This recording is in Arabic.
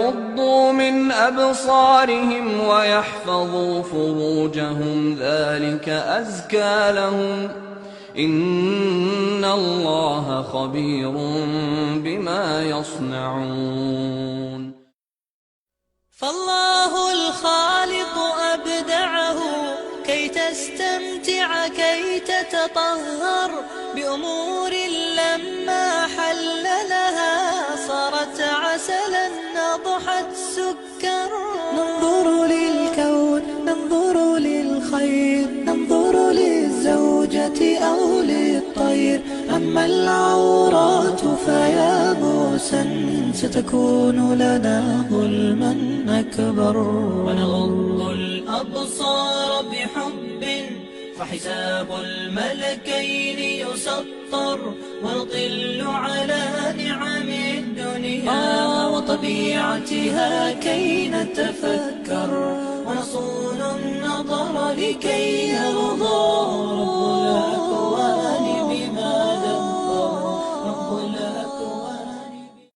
يغضوا من أبصارهم ويحفظوا فروجهم ذلك أزكى لهم إن الله خبير بما يصنعون. فالله الخالق أبدعه كي تستمتع كي تتطهر بأمور لما حل لها صارت عسلا أضحت سكر. ننظر للكون ننظر للخير ننظر للزوجة أو للطير، أما العورات فيا موسى ستكون لنا ظلما أكبر. ونغض الأبصار بحب فحساب الملكين يسطر، ونطل على نعم الدنيا وطبيعتها كي نتفكر.